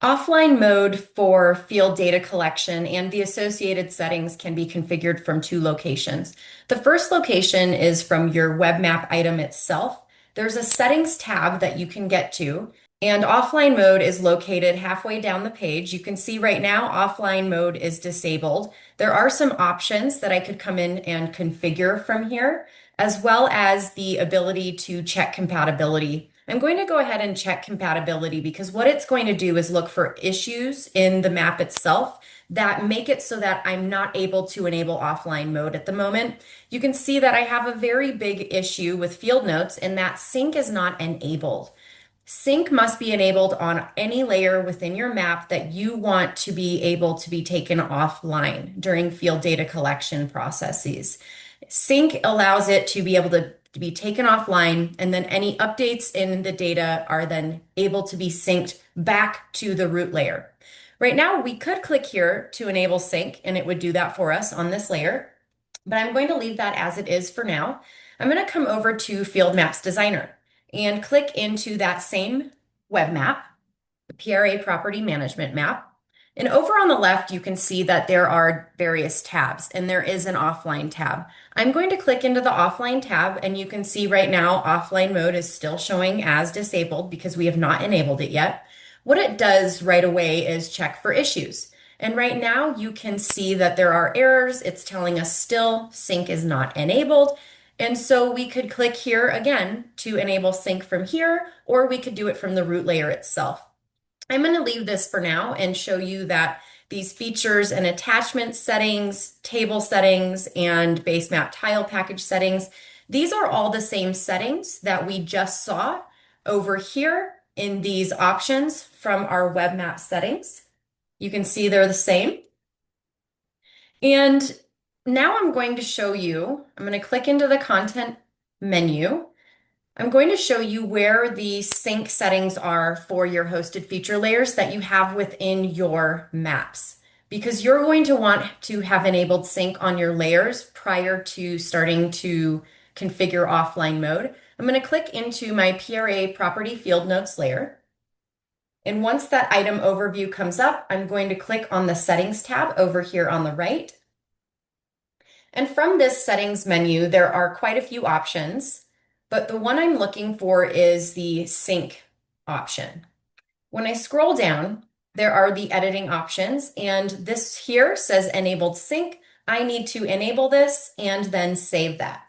Offline mode for field data collection and the associated settings can be configured from two locations. The first location is from your web map item itself. There's a settings tab that you can get to, and offline mode is located halfway down the page. You can see right now offline mode is disabled. There are some options that I could come in and configure from here, as well as the ability to check compatibility. I'm going to go ahead and check compatibility because what it's going to do is look for issues in the map itself that make it so that I'm not able to enable offline mode at the moment. You can see that I have a very big issue with field notes and that sync is not enabled. Sync must be enabled on any layer within your map that you want to be able to be taken offline during field data collection processes. Sync allows it to be able to be taken offline, and then any updates in the data are then able to be synced back to the root layer. Right now, we could click here to enable sync, and it would do that for us on this layer, but I'm going to leave that as it is for now. I'm going to come over to Field Maps Designer and click into that same web map, the PRA Property Management map. And over on the left, you can see that there are various tabs, and there is an offline tab. I'm going to click into the offline tab, and you can see right now offline mode is still showing as disabled because we have not enabled it yet. What it does right away is check for issues. And right now you can see that there are errors. It's telling us still sync is not enabled. And so we could click here again to enable sync from here, or we could do it from the root layer itself. I'm going to leave this for now and show you that these features and attachment settings, table settings, and base map tile package settings, these are all the same settings that we just saw over here in these options from our web map settings. You can see they're the same. And now I'm going to show you, I'm going to click into the content menu. I'm going to show you where the sync settings are for your hosted feature layers that you have within your maps, because you're going to want to have enabled sync on your layers prior to starting to configure offline mode. I'm going to click into my PRA property field notes layer. And once that item overview comes up, I'm going to click on the settings tab over here on the right. And from this settings menu, there are quite a few options, but the one I'm looking for is the sync option. When I scroll down, there are the editing options, and this here says enabled sync. I need to enable this and then save that.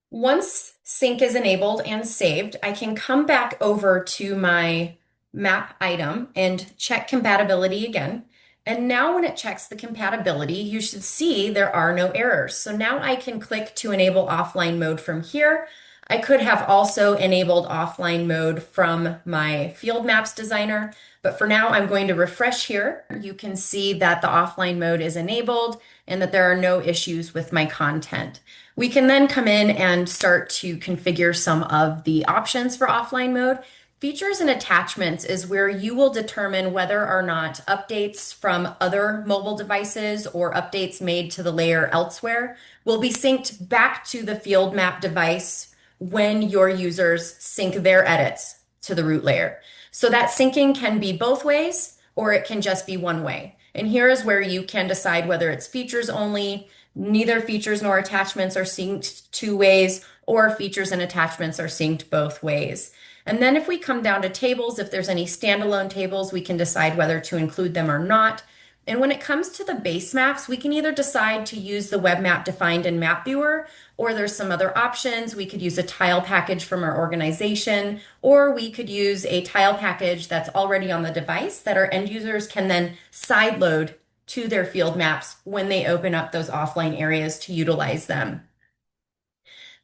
Once sync is enabled and saved, I can come back over to my map item and check compatibility again. And now when it checks the compatibility, you should see there are no errors. So now I can click to enable offline mode from here. I could have also enabled offline mode from my field maps designer, but for now I'm going to refresh here. You can see that the offline mode is enabled and that there are no issues with my content. We can then come in and start to configure some of the options for offline mode. Features and attachments is where you will determine whether or not updates from other mobile devices or updates made to the layer elsewhere will be synced back to the field map device when your users sync their edits to the root layer. So that syncing can be both ways, or it can just be one way. And here is where you can decide whether it's features only, neither features nor attachments are synced two ways, or features and attachments are synced both ways. And then if we come down to tables, if there's any standalone tables, we can decide whether to include them or not. And when it comes to the base maps, we can either decide to use the web map defined in map viewer, or there's some other options. We could use a tile package from our organization, or we could use a tile package that's already on the device that our end users can then sideload to their field maps when they open up those offline areas to utilize them.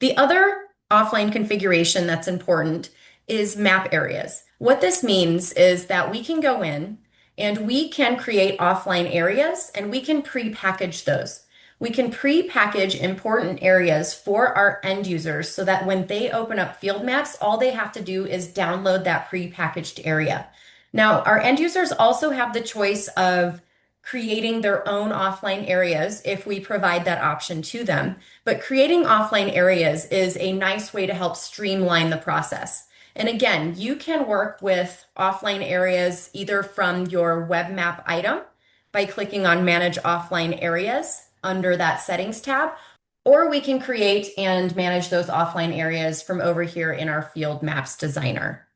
The other offline configuration that's important is map areas. What this means is that we can go in and we can create offline areas and we can pre-package those. We can pre-package important areas for our end users so that when they open up field maps, all they have to do is download that pre-packaged area. Now, our end users also have the choice of creating their own offline areas if we provide that option to them. But creating offline areas is a nice way to help streamline the process. And again, you can work with offline areas either from your web map item by clicking on Manage Offline Areas under that Settings tab, or we can create and manage those offline areas from over here in our Field Maps Designer.